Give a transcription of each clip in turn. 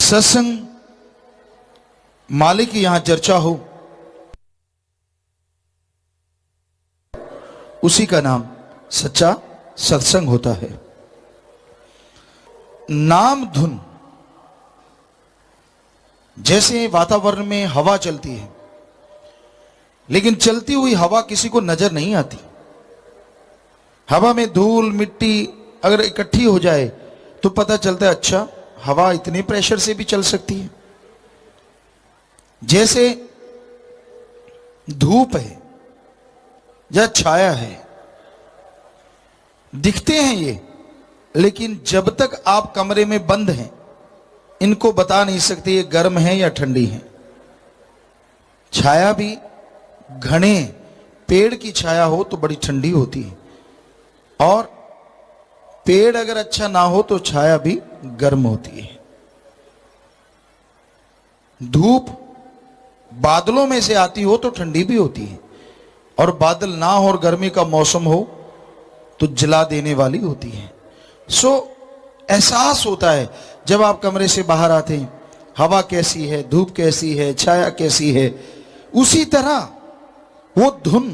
सत्संग मालिक की यहां चर्चा हो, उसी का नाम सच्चा सत्संग होता है। नाम धुन, जैसे वातावरण में हवा चलती है, लेकिन चलती हुई हवा किसी को नजर नहीं आती। हवा में धूल मिट्टी अगर इकट्ठी हो जाए तो पता चलता है अच्छा हवा इतने प्रेशर से भी चल सकती है। जैसे धूप है या छाया है, दिखते हैं ये, लेकिन जब तक आप कमरे में बंद हैं इनको बता नहीं सकते ये गर्म है या ठंडी है। छाया भी घने पेड़ की छाया हो तो बड़ी ठंडी होती है, और पेड़ अगर अच्छा ना हो तो छाया भी गर्म होती है। धूप बादलों में से आती हो तो ठंडी भी होती है, और बादल ना हो और गर्मी का मौसम हो तो जला देने वाली होती है। एहसास होता है जब आप कमरे से बाहर आते हैं, हवा कैसी है, धूप कैसी है, छाया कैसी है। उसी तरह वो धुन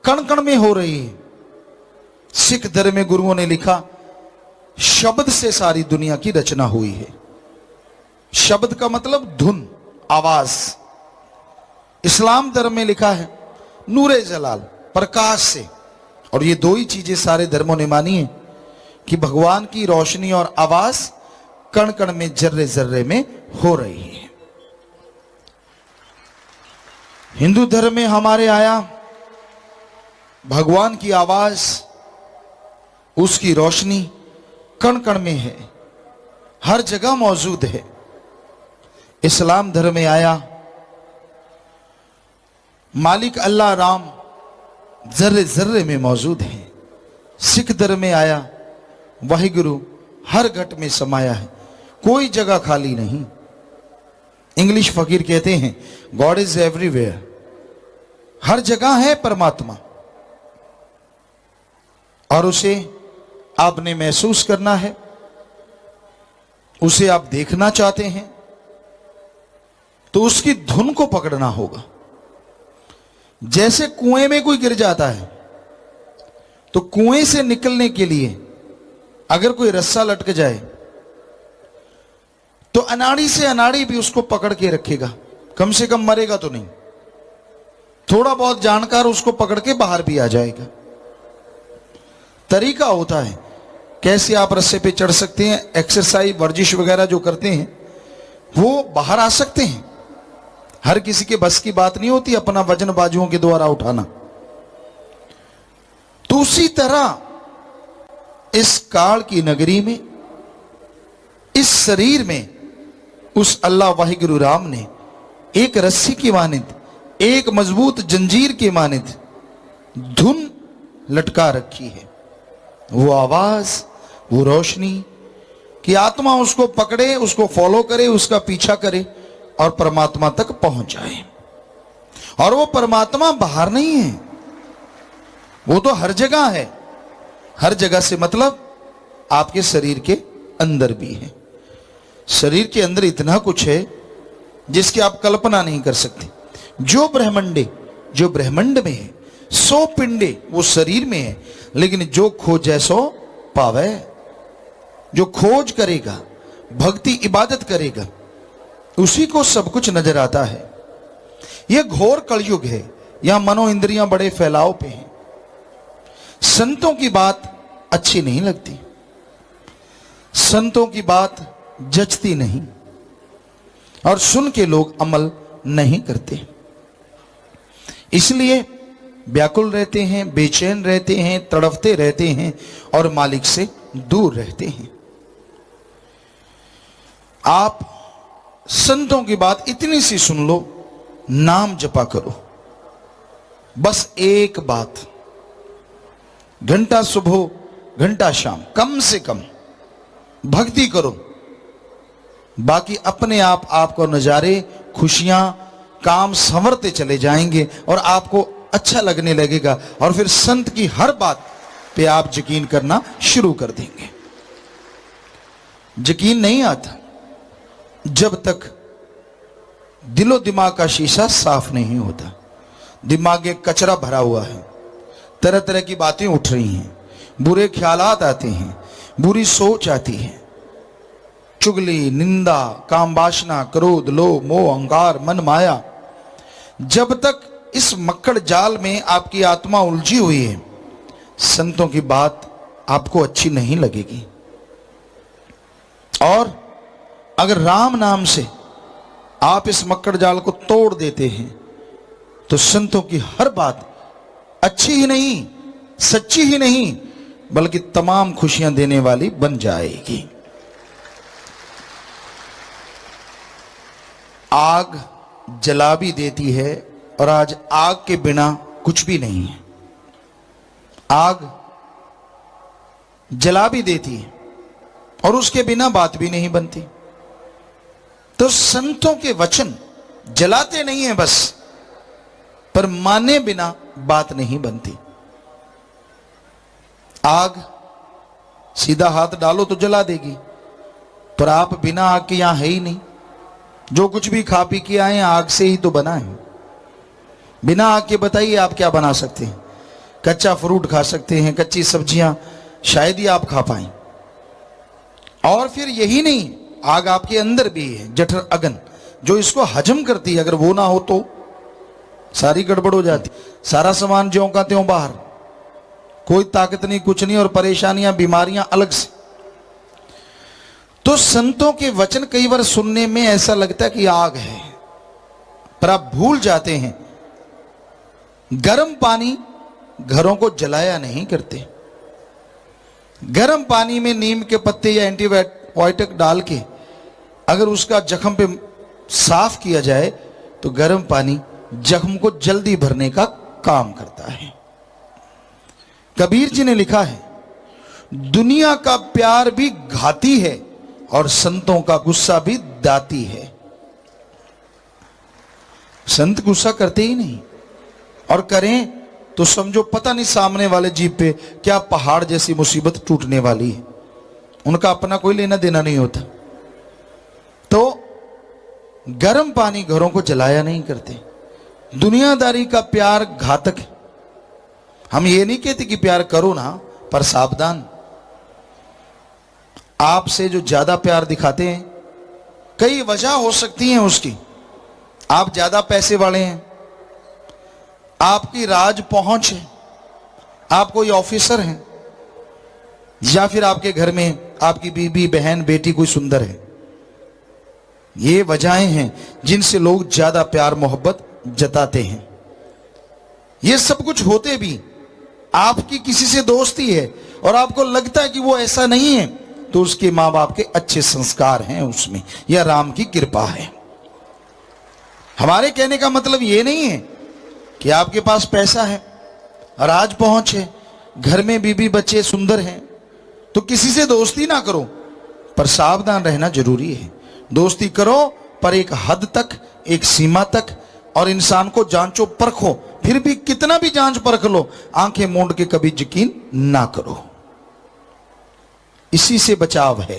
कण कण में हो रही है। सिख धर्म में गुरुओं ने लिखा, शब्द से सारी दुनिया की रचना हुई है। शब्द का मतलब धुन, आवाज। इस्लाम धर्म में लिखा है नूरे जलाल, प्रकाश से। और ये दो ही चीजें सारे धर्मों ने मानी है कि भगवान की रोशनी और आवाज कण कण में, जर्रे जर्रे में हो रही है। हिंदू धर्म में हमारे आया भगवान की आवाज, उसकी रोशनी कण कण में है, हर जगह मौजूद है। इस्लाम धर्म में आया मालिक अल्लाह राम जर्रे जर्रे में मौजूद है। सिख धर्म में आया वाहिगुरु हर घट में समाया है, कोई जगह खाली नहीं। इंग्लिश फकीर कहते हैं गॉड इज एवरीवेयर, हर जगह है परमात्मा, और उसे आपने महसूस करना है, उसे आप देखना चाहते हैं तो उसकी धुन को पकड़ना होगा। जैसे कुएं में कोई गिर जाता है तो कुएं से निकलने के लिए अगर कोई रस्सा लटक जाए तो अनाड़ी से अनाड़ी भी उसको पकड़ के रखेगा, कम से कम मरेगा तो नहीं। थोड़ा बहुत जानकार उसको पकड़ के बाहर भी आ जाएगा। तरीका होता है कैसे आप रस्से पे चढ़ सकते हैं। एक्सरसाइज वर्जिश वगैरह जो करते हैं वो बाहर आ सकते हैं। हर किसी के बस की बात नहीं होती अपना वजन बाजुओं के द्वारा उठाना। तो उसी तरह इस काल की नगरी में, इस शरीर में उस अल्लाह वाहिगुरु राम ने एक रस्सी की मानिंद, एक मजबूत जंजीर की मानिंद धुन लटका रखी है। वो आवाज, वो रोशनी कि आत्मा उसको पकड़े, उसको फॉलो करे, उसका पीछा करे और परमात्मा तक पहुंच जाए। और वो परमात्मा बाहर नहीं है, वो तो हर जगह है। हर जगह से मतलब आपके शरीर के अंदर भी है। शरीर के अंदर इतना कुछ है जिसकी आप कल्पना नहीं कर सकते। जो ब्रह्मांड में है, 100 पिंडे वो शरीर में है, लेकिन जो खोजे सो पावे। जो खोज करेगा, भक्ति इबादत करेगा, उसी को सब कुछ नजर आता है। यह घोर कलयुग है, यहां मनो इंद्रियां बड़े फैलाव पे हैं। संतों की बात अच्छी नहीं लगती, संतों की बात जचती नहीं, और सुन के लोग अमल नहीं करते। इसलिए व्याकुल रहते हैं, बेचैन रहते हैं, तड़पते रहते हैं और मालिक से दूर रहते हैं। आप संतों की बात इतनी सी सुन लो, नाम जपा करो। बस एक बात, घंटा सुबह घंटा शाम कम से कम भक्ति करो। बाकी अपने आप आपको नजारे, खुशियां, काम संवरते चले जाएंगे और आपको अच्छा लगने लगेगा, और फिर संत की हर बात पे आप यकीन करना शुरू कर देंगे। यकीन नहीं आता जब तक दिलो दिमाग का शीशा साफ नहीं होता। दिमाग में कचरा भरा हुआ है, तरह तरह की बातें उठ रही हैं, बुरे ख्यालात आते हैं, बुरी सोच आती है, चुगली, निंदा, काम वासना, क्रोध, लोभ, मोह, अहंकार, मन माया। जब तक इस मक्कड़ जाल में आपकी आत्मा उलझी हुई है, संतों की बात आपको अच्छी नहीं लगेगी। और अगर राम नाम से आप इस मक्कड़ जाल को तोड़ देते हैं तो संतों की हर बात अच्छी ही नहीं, सच्ची ही नहीं, बल्कि तमाम खुशियां देने वाली बन जाएगी। आग जला भी देती है, और आज आग के बिना कुछ भी नहीं है। आग जला भी देती है और उसके बिना बात भी नहीं बनती। तो संतों के वचन जलाते नहीं है बस, पर माने बिना बात नहीं बनती। आग सीधा हाथ डालो तो जला देगी, पर आप बिना आग के यहां है ही नहीं। जो कुछ भी खा पी के आए आग से ही तो बना है। बिना आग के बताइए आप क्या बना सकते हैं? कच्चा फ्रूट खा सकते हैं, कच्ची सब्जियां शायद ही आप खा पाएं। और फिर यही नहीं, आग आपके अंदर भी है, जठर अगन, जो इसको हजम करती है। अगर वो ना हो तो सारी गड़बड़ हो जाती, सारा सामान ज्यों का त्यों बाहर, कोई ताकत नहीं, कुछ नहीं, और परेशानियां, बीमारियां अलग से। तो संतों के वचन कई बार सुनने में ऐसा लगता है कि आग है, पर आप भूल जाते हैं गर्म पानी घरों को जलाया नहीं करते। गर्म पानी में नीम के पत्ते या एंटीबायोटिक डाल के अगर उसका जख्म पे साफ किया जाए तो गर्म पानी जख्म को जल्दी भरने का काम करता है। कबीर जी ने लिखा है, दुनिया का प्यार भी घाती है और संतों का गुस्सा भी दाती है। संत गुस्सा करते ही नहीं, और करें तो समझो पता नहीं सामने वाले जीव पे क्या पहाड़ जैसी मुसीबत टूटने वाली है। उनका अपना कोई लेना देना नहीं होता। तो गर्म पानी घरों को जलाया नहीं करते। दुनियादारी का प्यार घातक है। हम ये नहीं कहते कि प्यार करो ना, पर सावधान। आपसे जो ज्यादा प्यार दिखाते हैं, कई वजह हो सकती हैं उसकी। आप ज्यादा पैसे वाले हैं, आपकी राज पहुंच है, आप कोई ऑफिसर हैं, या फिर आपके घर में आपकी बीबी, बहन, बेटी कोई सुंदर है। ये वजहें हैं जिनसे लोग ज्यादा प्यार मोहब्बत जताते हैं। ये सब कुछ होते भी आपकी किसी से दोस्ती है और आपको लगता है कि वो ऐसा नहीं है, तो उसके मां बाप के अच्छे संस्कार हैं उसमें, या राम की कृपा है। हमारे कहने का मतलब ये नहीं है कि आपके पास पैसा है, राज पहुंच है, घर में बीबी बच्चे सुंदर हैं, तो किसी से दोस्ती ना करो, पर सावधान रहना जरूरी है। दोस्ती करो पर एक हद तक, एक सीमा तक, और इंसान को जांचो परखो। फिर भी कितना भी जांच परख लो, आंखें मूंद के कभी यकीन ना करो। इसी से बचाव है,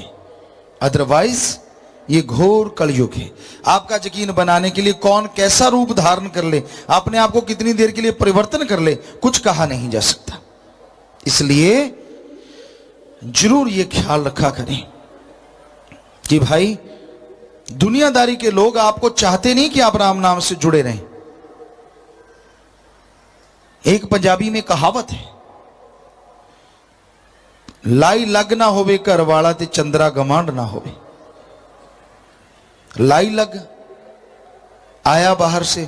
अदरवाइज ये घोर कलयुग है। आपका यकीन बनाने के लिए कौन कैसा रूप धारण कर ले, अपने आप को कितनी देर के लिए परिवर्तन कर ले, कुछ कहा नहीं जा सकता। इसलिए जरूर ये ख्याल रखा करें कि भाई दुनियादारी के लोग आपको चाहते नहीं कि आप राम नाम से जुड़े रहें। एक पंजाबी में कहावत है, लाई लग ना होवे घर वाला ते चंद्रा गमांड ना होवे। लाई लग आया बाहर से,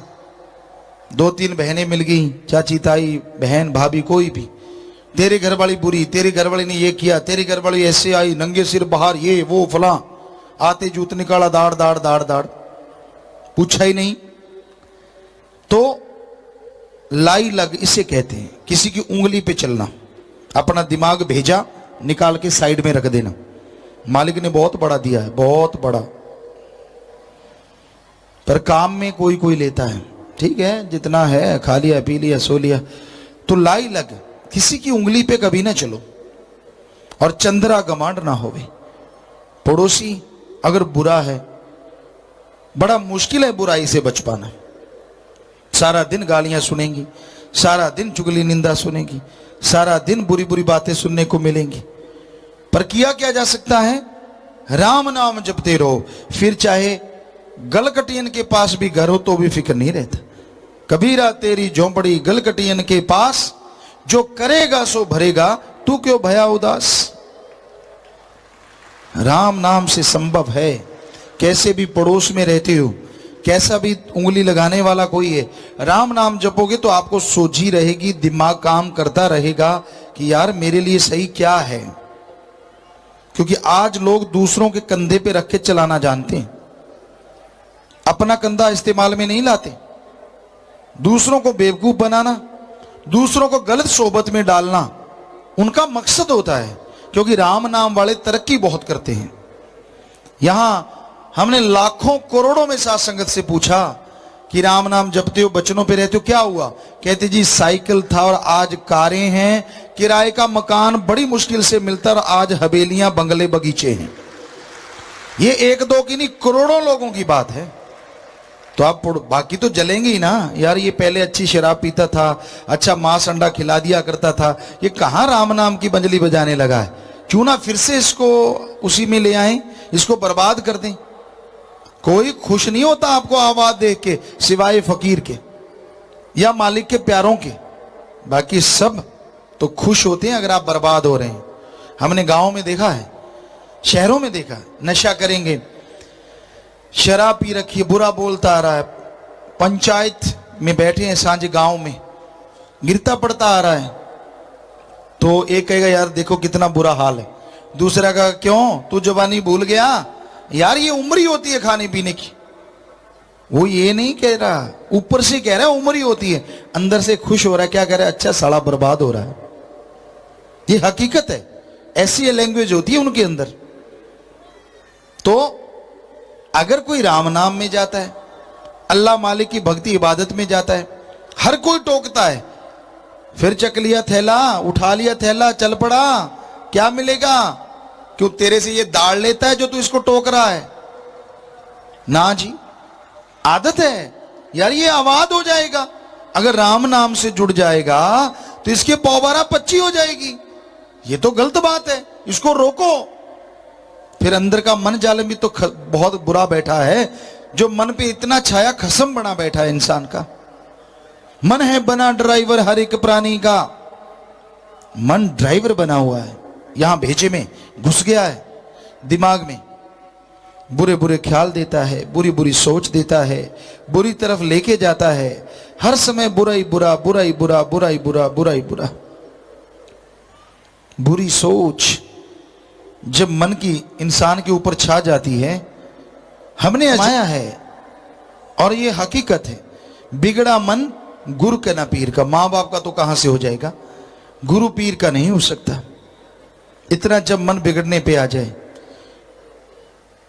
दो तीन बहनें मिल गई, चाची ताई बहन भाभी कोई भी, तेरे घर वाली बुरी, तेरी घर वाली ने ये किया, तेरी घर वाली ऐसे आई, नंगे सिर बाहर, ये वो फला, आते जूत निकाला, दाड़ दाड़ दाड़ दाड़, पूछा ही नहीं। तो लाई लग इसे कहते हैं, किसी की उंगली पे चलना। अपना दिमाग भेजा, निकाल के साइड में रख देना। मालिक ने बहुत बड़ा दिया है, बहुत बड़ा, पर काम में कोई कोई लेता है। ठीक है, जितना है खा लिया, पी लिया, सो लिया। तो लाई लग, किसी की उंगली पे कभी ना चलो, और चंद्रा गमांड ना होवे। पड़ोसी अगर बुरा है बड़ा मुश्किल है बुराई से बच पाना। सारा दिन गालियां सुनेंगी, सारा दिन चुगली निंदा सुनेंगी, सारा दिन बुरी बुरी बातें सुनने को मिलेंगी, पर किया क्या जा सकता है? राम नाम जपते रहो, फिर चाहे गलकटियन के पास भी घर हो तो भी फिक्र नहीं रहता। कबीरा तेरी झोंपड़ी गलकटियन के पास, जो करेगा सो भरेगा, तू क्यों भया उदास। राम नाम से संभव है। कैसे भी पड़ोस में रहते हो, कैसा भी उंगली लगाने वाला कोई है, राम नाम जपोगे तो आपको सोझी रहेगी, दिमाग काम करता रहेगा कि यार मेरे लिए सही क्या है। क्योंकि आज लोग दूसरों के कंधे पे रख के चलाना जानते हैं, अपना कंधा इस्तेमाल में नहीं लाते। दूसरों को बेवकूफ बनाना, दूसरों को गलत सोबत में डालना उनका मकसद होता है। क्योंकि राम नाम वाले तरक्की बहुत करते हैं। यहां हमने लाखों करोड़ों में साथ संगत से पूछा कि राम नाम जपते हो, बचनों पे रहते हो, क्या हुआ? कहते जी साइकिल था और आज कारें हैं, किराए का मकान बड़ी मुश्किल से मिलता और आज हवेलियां बंगले बगीचे हैं। ये एक दो की नहीं, करोड़ों लोगों की बात है। तो आप बाकी तो जलेंगे ही ना यार, ये पहले अच्छी शराब पीता था, अच्छा मांस अंडा खिला दिया करता था, ये कहां राम नाम की बंजली बजाने लगा है। क्यों ना फिर से इसको उसी में ले आए, इसको बर्बाद कर दें। कोई खुश नहीं होता आपको आवाज देख के सिवाय फकीर के या मालिक के प्यारों के, बाकी सब तो खुश होते हैं अगर आप बर्बाद हो रहे हैं। हमने गांव में देखा है, शहरों में देखा, नशा करेंगे, शराब पी रखी है, बुरा बोलता आ रहा है, पंचायत में बैठे हैं सांझ गांव में, गिरता पड़ता आ रहा है, तो एक कहेगा यार देखो कितना बुरा हाल है, दूसरा का क्यों तू जवानी भूल गया, यार ये उम्र ही होती है खाने पीने की। वो ये नहीं कह रहा, ऊपर से कह रहा है उम्र ही होती है, अंदर से खुश हो रहा है। क्या कह रहा है? अच्छा साला बर्बाद हो रहा है। ये हकीकत है, ऐसी लैंग्वेज होती है उनके अंदर। तो अगर कोई राम नाम में जाता है, अल्लाह मालिक की भक्ति इबादत में जाता है, हर कोई टोकता है, फिर चक लिया थैला, उठा लिया थैला, चल पड़ा, क्या मिलेगा? क्यों तेरे से ये दाड़ लेता है जो तू इसको टोक रहा है? ना जी, आदत है यार, ये आवाज हो जाएगा। अगर राम नाम से जुड़ जाएगा तो इसके पौबारा पच्ची हो जाएगी। ये तो गलत बात है, इसको रोको। फिर अंदर का मन जालिम भी तो बहुत बुरा बैठा है, जो मन पे इतना छाया खसम बना बैठा है इंसान का। मन है बना ड्राइवर हर एक प्राणी का, मन ड्राइवर बना हुआ है, यहां भेजे में घुस गया है, दिमाग में बुरे बुरे ख्याल देता है, बुरी बुरी सोच देता है, बुरी तरफ लेके जाता है, हर समय बुरा ही बुरा, बुरा ही बुरा, बुरा ही बुरा, बुरा ही बुरा। बुरी सोच जब मन की इंसान के ऊपर छा जाती है, हमने आजमाया है और ये हकीकत है, बिगड़ा मन गुरु का ना पीर का। मां बाप का तो कहां से हो जाएगा, गुरु पीर का नहीं हो सकता। इतना जब मन बिगड़ने पे आ जाए,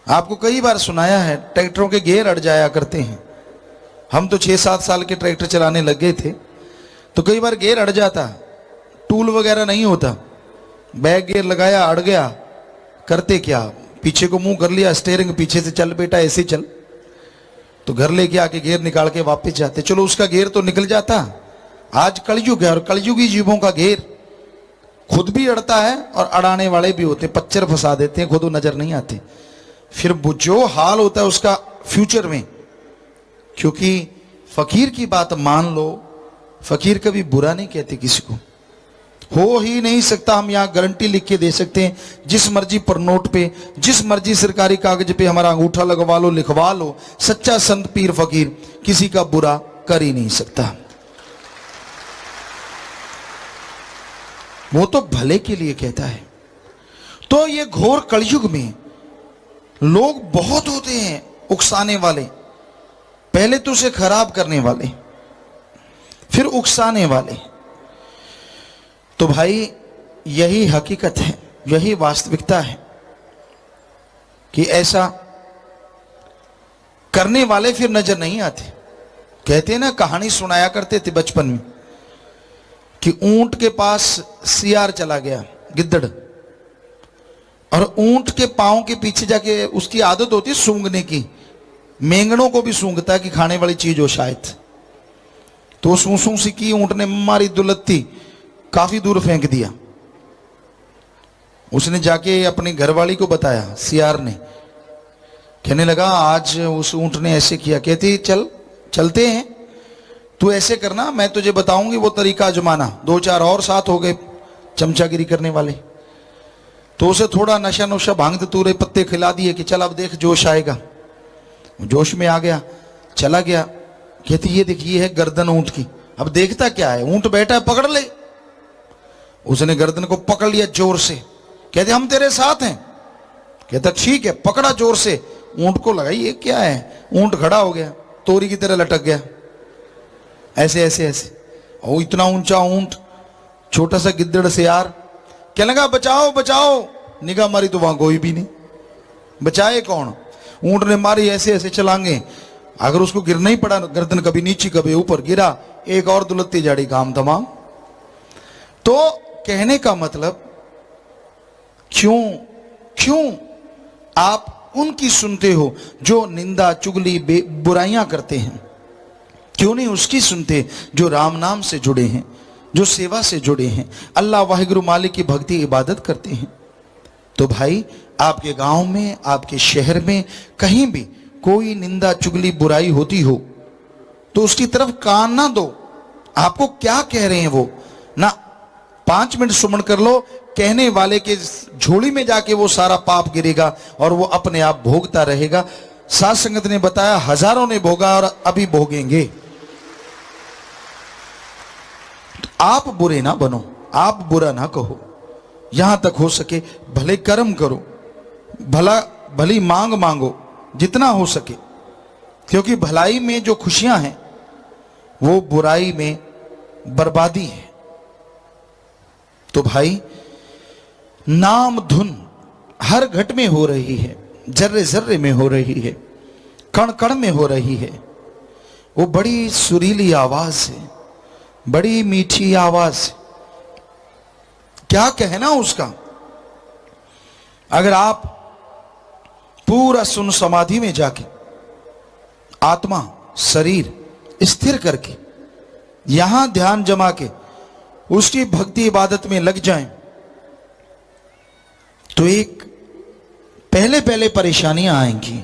आपको कई बार सुनाया है, ट्रैक्टरों के गियर अड़ जाया करते हैं। हम तो 6-7 साल के ट्रैक्टर चलाने लग गए थे, तो कई बार गियर अड़ जाता, टूल वगैरह नहीं होता, बैक गियर लगाया अड़ गया, करते क्या, पीछे को मुंह कर लिया, स्टीयरिंग पीछे से चल बेटा ऐसे चल, तो घर लेके आके गियर निकाल के वापस जाते, चलो उसका गियर तो निकल जाता। आज कलयुग है और कलयुगी जीवों का गियर खुद भी अड़ता है और अड़ाने वाले भी होते, पच्चर फंसा देते हैं, खुद वो नजर नहीं आते। फिर जो हाल होता है उसका फ्यूचर में, क्योंकि फकीर की बात मान लो, फकीर कभी बुरा नहीं कहते किसी को, हो ही नहीं सकता। हम यहां गारंटी लिख के दे सकते हैं, जिस मर्जी पर नोट पे, जिस मर्जी सरकारी कागज पे हमारा अंगूठा लगवा लो, लिखवा लो, सच्चा संत पीर फकीर किसी का बुरा कर ही नहीं सकता। वो तो भले के लिए कहता है। तो ये घोर कलयुग में लोग बहुत होते हैं उकसाने वाले, पहले तो उसे खराब करने वाले, फिर उकसाने वाले। तो भाई यही हकीकत है, यही वास्तविकता है कि ऐसा करने वाले फिर नजर नहीं आते। कहते हैं ना, कहानी सुनाया करते थे बचपन में कि ऊंट के पास सियार चला गया, गिद्दड़, और ऊंट के पांव के पीछे जाके, उसकी आदत होती है सूंघने की, मेंगनों को भी सूंघता है कि खाने वाली चीज हो शायद। तो सूं सी की, ऊंट ने मारी दुलत्ती, काफी दूर फेंक दिया। उसने जाके अपनी घरवाली को बताया, सियार ने। कहने लगा आज उस ऊंट ने ऐसे किया। कहती चलते हैं, तू ऐसे करना, मैं तुझे बताऊंगी वो तरीका आजमाना। 2-4 और साथ हो गए चमचागिरी करने वाले। तो उसे थोड़ा नशा नुशा भांग तूरे पत्ते खिला दिए कि चल अब देख जोश आएगा। जोश में आ गया, चला गया। कहती ये देखिए है गर्दन ऊंट की। अब देखता क्या है, ऊंट बैठा है, पकड़ ले। उसने गर्दन को पकड़ लिया जोर से। कहते हम तेरे साथ हैं। कहता ठीक है, पकड़ा जोर से, ऊंट को लगा ये क्या है। ऊंट खड़ा हो गया, तोरी की तरह लटक गया, ऐसे ऐसे ऐसे। और इतना ऊंचा ऊंट, छोटा सा गिद्दड़ से यार। क्या लगा बचाओ बचाओ, निगाह मारी तो वहां कोई भी नहीं। बचाए कौन? ऊंट ने मारी ऐसे ऐसे छलांगे, अगर उसको गिरना ही पड़ा, गर्दन कभी नीचे कभी ऊपर, गिरा, एक और दुलत्ती जाड़ी, काम तमाम। तो कहने का मतलब, क्यों आप उनकी सुनते हो जो निंदा चुगली बुराइयां करते हैं? क्यों नहीं उसकी सुनते जो राम नाम से जुड़े हैं, जो सेवा से जुड़े हैं, अल्लाह वाहिगुरु मालिक की भक्ति इबादत करते हैं? तो भाई आपके गांव में, आपके शहर में कहीं भी कोई निंदा चुगली बुराई होती हो तो उसकी तरफ कान ना दो। आपको क्या कह रहे हैं वो ना, 5 मिनट सुमन कर लो, कहने वाले के झोली में जाके वो सारा पाप गिरेगा और वो अपने आप भोगता रहेगा। साध संगत ने बताया हजारों ने भोगा और अभी भोगेंगे। तो आप बुरे ना बनो, आप बुरा ना कहो, यहां तक हो सके भले कर्म करो, भली मांग मांगो जितना हो सके, क्योंकि भलाई में जो खुशियां हैं वो बुराई में बर्बादी है। तो भाई नाम धुन हर घट में हो रही है, जर्रे जर्रे में हो रही है, कण कण में हो रही है। वो बड़ी सुरीली आवाज है, बड़ी मीठी आवाज है। क्या कहना उसका? अगर आप पूरा सुन समाधि में जाके आत्मा शरीर स्थिर करके यहां ध्यान जमा के उसकी भक्ति इबादत में लग जाएं, तो एक पहले पहले परेशानियां आएंगी।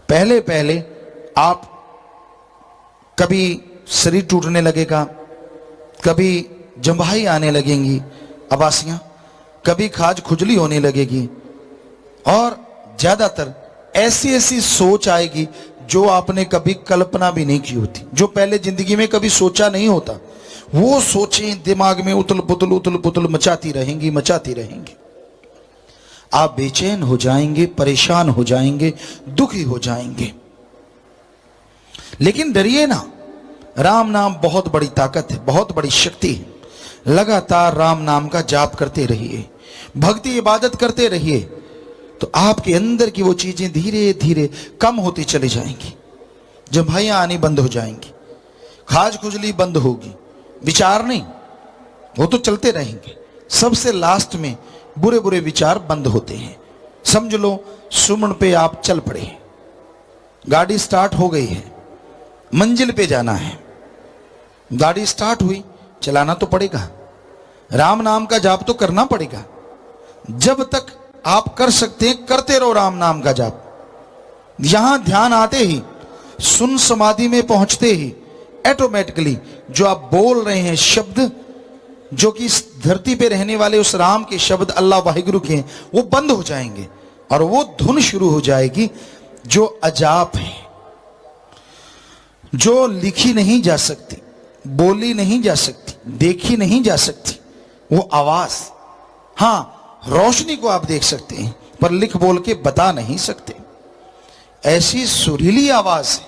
पहले पहले आप कभी शरीर टूटने लगेगा, कभी जंभाई आने लगेंगी, अबासियां, कभी खाज खुजली होने लगेगी, और ज्यादातर ऐसी ऐसी सोच आएगी जो आपने कभी कल्पना भी नहीं की होती, जो पहले जिंदगी में कभी सोचा नहीं होता। वो सोचें दिमाग में उथल पुथल मचाती रहेंगी। आप बेचैन हो जाएंगे, परेशान हो जाएंगे, दुखी हो जाएंगे। लेकिन डरिए ना, राम नाम बहुत बड़ी ताकत है, बहुत बड़ी शक्ति है। लगातार राम नाम का जाप करते रहिए, भक्ति इबादत करते रहिए, तो आपके अंदर की वो चीजें धीरे धीरे कम होती चली जाएंगी। जम्हाइयां आनी बंद हो जाएंगी, खाज खुजली बंद होगी, विचार नहीं, वो तो चलते रहेंगे। सबसे लास्ट में बुरे बुरे विचार बंद होते हैं। समझ लो सुमन पे आप चल पड़े, गाड़ी स्टार्ट हो गई है, मंजिल पे जाना है, गाड़ी स्टार्ट हुई, चलाना तो पड़ेगा, राम नाम का जाप तो करना पड़ेगा। जब तक आप कर सकते हैं करते रहो राम नाम का जाप। यहां ध्यान आते ही, सुन समाधि में पहुंचते ही ऑटोमेटिकली जो आप बोल रहे हैं शब्द, जो कि इस धरती पे रहने वाले उस राम के शब्द अल्लाह वाहिगुरु के हैं, वो बंद हो जाएंगे और वो धुन शुरू हो जाएगी जो अजाप है, जो लिखी नहीं जा सकती, बोली नहीं जा सकती, देखी नहीं जा सकती। वो आवाज, हां रोशनी को आप देख सकते हैं पर लिख बोल के बता नहीं सकते। ऐसी सुरीली आवाज है,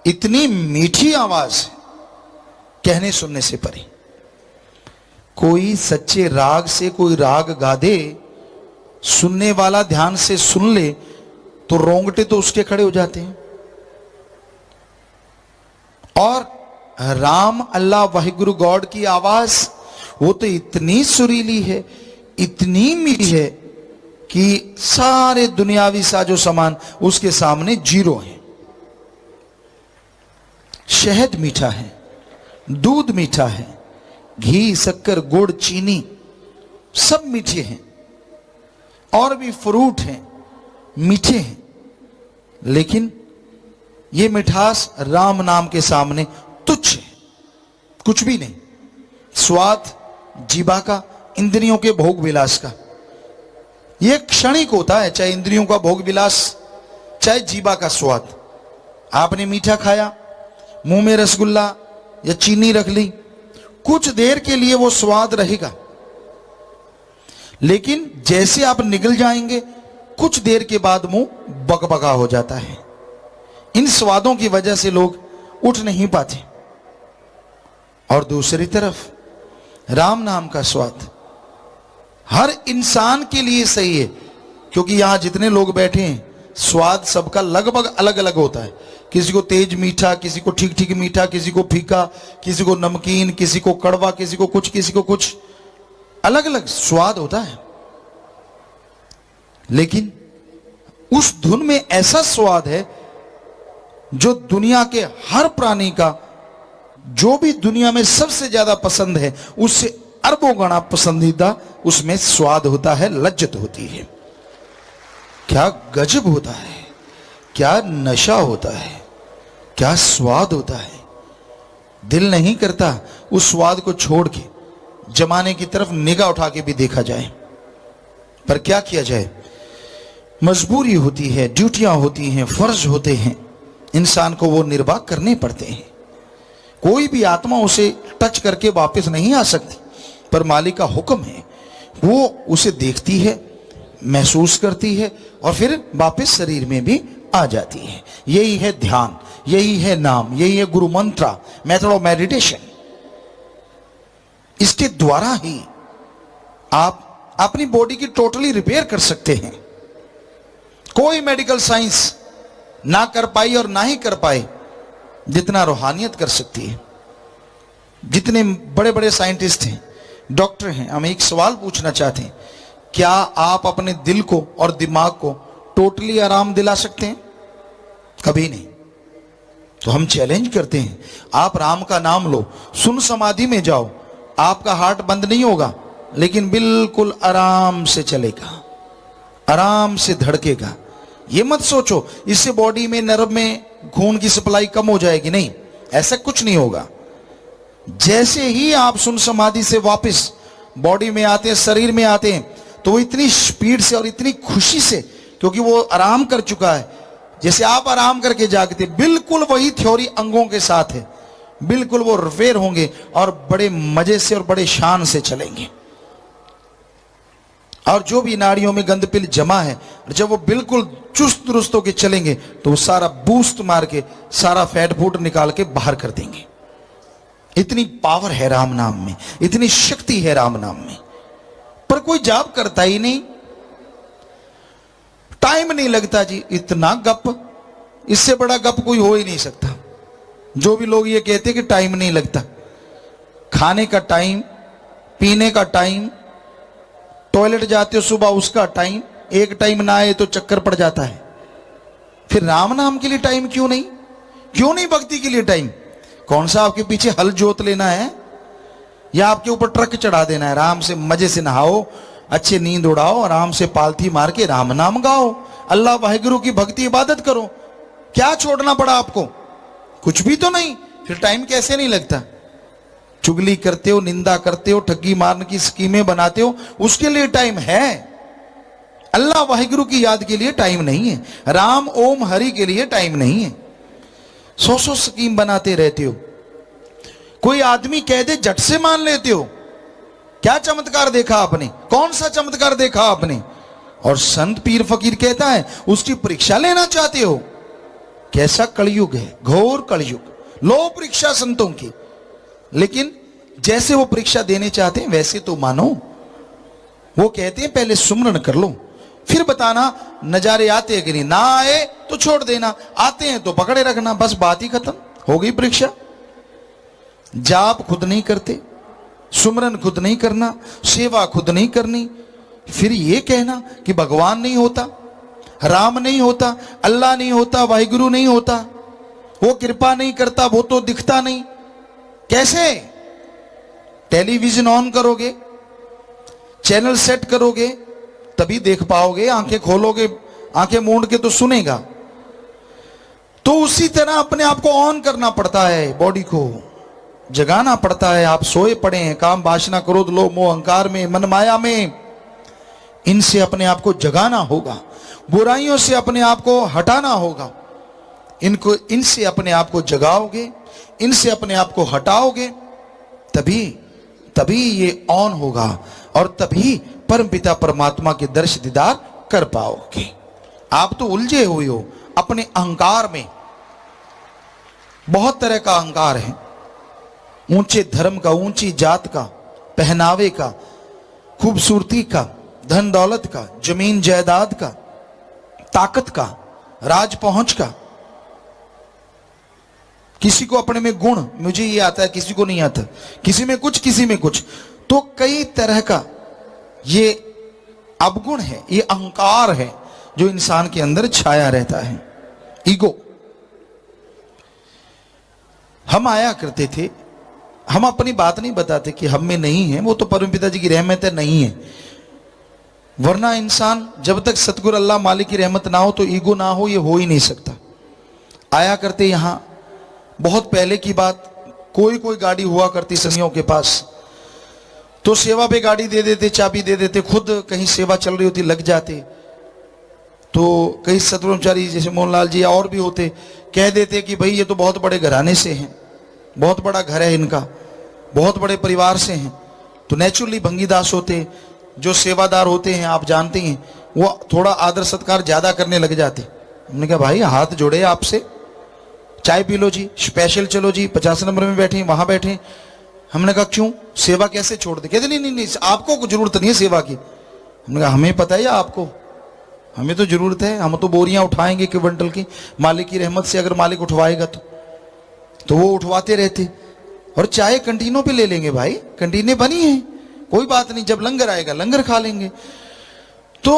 इतनी मीठी आवाज है, कहने सुनने से परे। कोई सच्चे राग से कोई राग गा दे, सुनने वाला ध्यान से सुन ले तो रोंगटे तो उसके खड़े हो जाते हैं। और राम अल्लाह वाहिगुरु गॉड की आवाज वो तो इतनी सुरीली है, इतनी मीठी है कि सारे दुनियावी साजो सामान उसके सामने जीरो है। शहद मीठा है, दूध मीठा है, घी, शक्कर, गुड़, चीनी सब मीठे हैं, और भी फ्रूट हैं मीठे हैं, लेकिन ये मिठास राम नाम के सामने तुच्छ है, कुछ भी नहीं। स्वाद जीवा का, इंद्रियों के भोग विलास का, ये क्षणिक होता है, चाहे इंद्रियों का भोग विलास, चाहे जीवा का स्वाद। आपने मीठा खाया, मुंह में रसगुल्ला या चीनी रख ली, कुछ देर के लिए वो स्वाद रहेगा, लेकिन जैसे आप निगल जाएंगे कुछ देर के बाद मुंह बकबका हो जाता है। इन स्वादों की वजह से लोग उठ नहीं पाते। और दूसरी तरफ राम नाम का स्वाद हर इंसान के लिए सही है, क्योंकि यहां जितने लोग बैठे हैं स्वाद सबका लगभग अलग अलग होता है। किसी को तेज मीठा, किसी को ठीक ठीक मीठा, किसी को फीका, किसी को नमकीन, किसी को कड़वा, किसी को कुछ, अलग अलग स्वाद होता है। लेकिन उस धुन में ऐसा स्वाद है जो दुनिया के हर प्राणी का, जो भी दुनिया में सबसे ज्यादा पसंद है उससे अरबों गुना पसंदीदा उसमें स्वाद होता है, लज्जत होती है। क्या गजब होता है, क्या नशा होता है, क्या स्वाद होता है। दिल नहीं करता उस स्वाद को छोड़ के जमाने की तरफ निगाह उठा के भी देखा जाए, पर क्या किया जाए, मजबूरी होती है, ड्यूटियां होती हैं, फर्ज होते हैं, इंसान को वो निर्वाह करने पड़ते हैं। कोई भी आत्मा उसे टच करके वापस नहीं आ सकती, पर मालिक का हुक्म है, वो उसे देखती है, महसूस करती है और फिर वापस शरीर में भी आ जाती है। यही है ध्यान, यही है नाम, यही है गुरु मंत्र, मेथड ऑफ मेडिटेशन। इसके द्वारा ही आप अपनी बॉडी की टोटली रिपेयर कर सकते हैं। कोई मेडिकल साइंस ना कर पाई और ना ही कर पाए जितना रूहानियत कर सकती है। जितने बड़े बड़े साइंटिस्ट हैं, डॉक्टर हैं, हम एक सवाल पूछना चाहते हैं, क्या आप अपने दिल को और दिमाग को टोटली आराम दिला सकते हैं? कभी नहीं। तो हम चैलेंज करते हैं, आप राम का नाम लो, सुन समाधि में जाओ, आपका हार्ट बंद नहीं होगा, लेकिन बिल्कुल आराम से चलेगा, आराम से धड़केगा। ये मत सोचो इससे बॉडी में, नर्व में खून की सप्लाई कम हो जाएगी, नहीं, ऐसा कुछ नहीं होगा। जैसे ही आप सुन समाधि से वापस बॉडी में आते हैं, शरीर में आते हैं, तो वो इतनी स्पीड से और इतनी खुशी से, क्योंकि वो आराम कर चुका है, जैसे आप आराम करके जागते, बिल्कुल वही थ्योरी अंगों के साथ है, बिल्कुल वो रिपेयर होंगे और बड़े मजे से और बड़े शान से चलेंगे। और जो भी नाड़ियों में गंद पिल जमा है, जब वो बिल्कुल चुस्त दुरुस्त होकर चलेंगे तो वो सारा बूस्ट मार के सारा फैट फूट निकाल के बाहर कर देंगे। इतनी पावर है राम नाम में, इतनी शक्ति है राम नाम में, पर कोई जाप करता ही नहीं, टाइम नहीं लगता जी। इतना गप, इससे बड़ा गप कोई हो ही नहीं सकता। जो भी लोग ये कहते हैं कि टाइम नहीं लगता, खाने का टाइम, पीने का टाइम, टॉयलेट जाते हो सुबह उसका टाइम, एक टाइम ना आए तो चक्कर पड़ जाता है। फिर राम नाम के लिए टाइम क्यों नहीं? क्यों नहीं भक्ति के लिए टाइम? कौन सा आपके पीछे हल जोत लेना है या आपके ऊपर ट्रक चढ़ा देना है? आराम से मजे से नहाओ, अच्छे नींद उड़ाओ, आराम से पालथी मार के राम नाम गाओ, अल्लाह वाहिगुरु की भक्ति इबादत करो। क्या छोड़ना पड़ा आपको? कुछ भी तो नहीं। फिर टाइम कैसे नहीं लगता? चुगली करते हो, निंदा करते हो, ठगी मारने की स्कीमें बनाते हो, उसके लिए टाइम है। अल्लाह वाहिगुरु की याद के लिए टाइम नहीं है, राम ओम हरि के लिए टाइम नहीं है। सौ स्कीम बनाते रहते हो, कोई आदमी कह दे झट से मान लेते हो। क्या चमत्कार देखा आपने? कौन सा चमत्कार देखा आपने? और संत पीर फकीर कहता है उसकी परीक्षा लेना चाहते हो। कैसा कलयुग है, घोर कलयुग। लो परीक्षा संतों की, लेकिन जैसे वो परीक्षा देने चाहते हैं वैसे तो मानो। वो कहते हैं पहले सुमरन कर लो, फिर बताना नजारे आते हैं कि नहीं, ना आए तो छोड़ देना, आते हैं तो पकड़े रखना, बस बात ही खत्म, हो गई परीक्षा। जाप खुद नहीं करते, सुमरन खुद नहीं करना, सेवा खुद नहीं करनी, फिर ये कहना कि भगवान नहीं होता, राम नहीं होता, अल्लाह नहीं होता, वाहिगुरु नहीं होता। वो कृपा नहीं करता, वो तो दिखता नहीं। कैसे? टेलीविजन ऑन करोगे, चैनल सेट करोगे, तभी देख पाओगे। आंखें खोलोगे, आंखें मूंद के तो सुनेगा। तो उसी तरह अपने आप को ऑन करना पड़ता है, बॉडी को जगाना पड़ता है। आप सोए पड़े हैं काम वासना क्रोध लोभ मोह अहंकार में, मन माया में, इनसे अपने आप को जगाना होगा। बुराइयों से अपने आप को हटाना होगा। इनसे अपने आप को जगाओगे, इनसे अपने आप को हटाओगे, तभी ये ऑन होगा और तभी परमपिता परमात्मा के दर्श दीदार कर पाओगे। आप तो उलझे हुए हो अपने अहंकार में। बहुत तरह का अहंकार है, ऊंचे धर्म का, ऊंची जात का, पहनावे का, खूबसूरती का, धन दौलत का, जमीन जायदाद का, ताकत का, राज पहुंच का। किसी को अपने में गुण, मुझे ये आता है, किसी को नहीं आता, किसी में कुछ, किसी में कुछ। तो कई तरह का ये अवगुण है, ये अहंकार है जो इंसान के अंदर छाया रहता है, ईगो। हम आया करते थे, हम अपनी बात नहीं बताते कि हम में नहीं है, वो तो परमपिता जी की रहमत है, नहीं है। वरना इंसान जब तक सतगुरु अल्लाह मालिक की रहमत ना हो, तो ईगो ना हो, ये हो ही नहीं सकता। आया करते यहां, बहुत पहले की बात, कोई गाड़ी हुआ करती सनियों के पास, तो सेवा पे गाड़ी दे देते, चाबी दे देते, खुद कहीं सेवा चल रही होती लग जाते। तो कई सतब्रह्मचारी जैसे मोहनलाल जी और भी होते, कह देते कि भाई ये तो बहुत बड़े घराने से हैं, बहुत बड़ा घर है इनका, बहुत बड़े परिवार से हैं। तो नेचुरली भंगीदास होते, जो सेवादार होते हैं आप जानते हैं, वो थोड़ा आदर सत्कार ज्यादा करने लग जाते। हमने कहा भाई हाथ जोड़े आपसे, चाय पी लो जी, स्पेशल चलो जी, 50 नंबर में बैठे, वहां बैठे। हमने कहा क्यों, सेवा कैसे छोड़ दे? कहते नहीं, आपको कुछ जरूरत नहीं है सेवा की। हमने कहा हमें पता है या आपको? हमें तो जरूरत है, हम तो बोरियां उठाएंगे क्विंटल की, मालिक की रहमत से अगर मालिक उठवाएगा तो वो उठवाते रहते। और चाय कंटीनों पे ले लेंगे भाई, कंटीनें बनी हैं, कोई बात नहीं, जब लंगर आएगा लंगर खा लेंगे। तो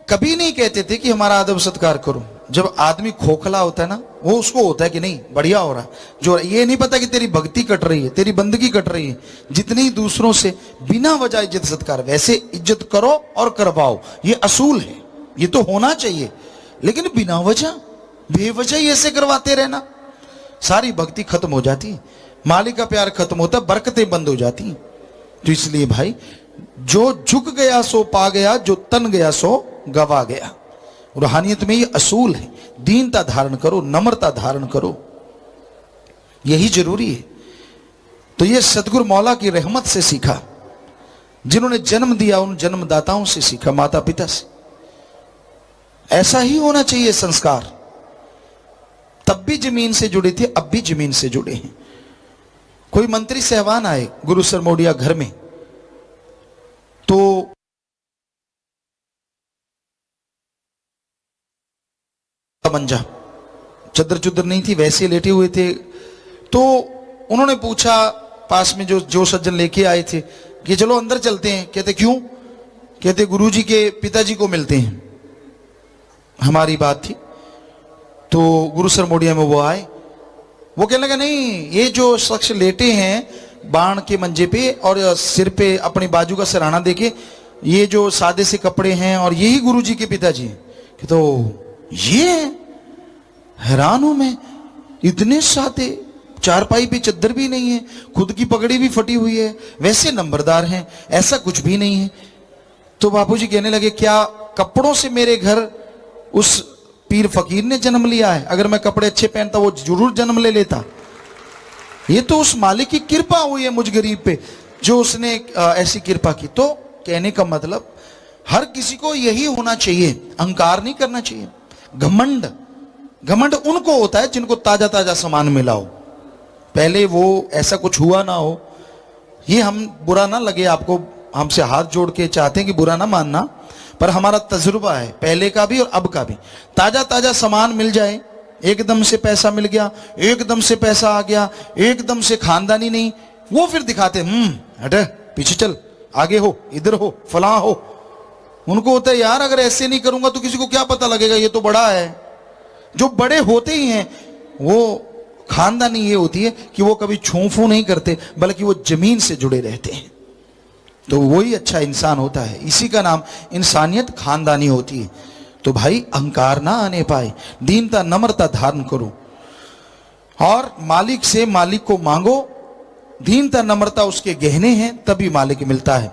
कभी नहीं कहते थे कि हमारा अदब सत्कार करो। जब आदमी खोखला होता है ना, वो उसको होता है कि नहीं बढ़िया हो रहा, जो ये नहीं पता कि तेरी भक्ति कट रही है, तेरी बंदगी कट रही है। जितनी दूसरों से बिना वजह इज्जत सत्कार, वैसे इज्जत करो और करवाओ, ये असूल है, ये तो होना चाहिए। लेकिन बिना वजह बेवजह ही ऐसे करवाते रहना, सारी भक्ति खत्म हो जाती, मालिक का प्यार खत्म होता, बरकतें बंद हो जाती। तो इसलिए भाई, जो झुक गया सो पा गया, जो तन गया सो गवा गया। रूहानियत में ये असूल है, दीनता धारण करो, नम्रता धारण करो, यही जरूरी है। तो ये सतगुरु मौला की रहमत से सीखा, जिन्होंने जन्म दिया उन जन्मदाताओं से सीखा, माता पिता से। ऐसा ही होना चाहिए संस्कार। तब भी जमीन से जुड़े थे, अब भी जमीन से जुड़े हैं। कोई मंत्री सहवान आए गुरु सरमोडिया घर में, तो मंजा, चद्दर चुद्दर नहीं थी, वैसे लेटे हुए थे। तो उन्होंने पूछा पास में जो सज्जन लेके आए थे कि चलो अंदर चलते हैं। कहते क्यों? कहते गुरुजी के पिताजी को मिलते हैं। हमारी बात थी, तो गुरु सरमोडिया में वो आए। वो कहने लगा नहीं, ये जो शख्स लेटे हैं बाण के मंजे पे और सिर पे अपनी बाजू का सराहना देके, ये जो सादे से कपड़े हैं और यही गुरुजी के पिताजी हैं। कि तो ये हैरान हूं मैं, इतने सादे, चारपाई पे चद्दर भी नहीं है, खुद की पगड़ी भी फटी हुई है, वैसे नंबरदार हैं, ऐसा कुछ भी नहीं है। तो बापूजी कहने लगे क्या कपड़ों से मेरे घर उस पीर फकीर ने जन्म लिया है? अगर मैं कपड़े अच्छे पहनता वो जरूर जन्म ले लेता। ये तो उस मालिक की कृपा हुई है मुझ गरीब पे, जो उसने ऐसी कृपा की। तो कहने का मतलब हर किसी को यही होना चाहिए, अहंकार नहीं करना चाहिए। घमंड उनको होता है जिनको ताजा ताजा सामान मिला हो, पहले वो ऐसा कुछ हुआ ना हो। ये हम बुरा ना लगे आपको, हमसे हाथ जोड़ के चाहते हैं कि बुरा ना मानना, पर हमारा तजुर्बा है पहले का भी और अब का भी। ताजा ताजा सामान मिल जाए, एकदम से पैसा मिल गया, एकदम से पैसा आ गया, एकदम से खानदानी नहीं, वो फिर दिखाते हट पीछे चल, आगे हो, इधर हो, फलां हो। उनको होता है यार अगर ऐसे नहीं करूंगा तो किसी को क्या पता लगेगा, ये तो बड़ा है। जो बड़े होते ही हैं वो खानदानी ये होती है कि वो कभी छूफू नहीं करते, बल्कि वो जमीन से जुड़े रहते हैं। तो वही अच्छा इंसान होता है। इसी का नाम इंसानियत खानदानी होती है। तो भाई अहंकार ना आने पाए, दीनता नम्रता धारण करो और मालिक से मालिक को मांगो। दीनता नम्रता उसके गहने हैं, तभी मालिक मिलता है।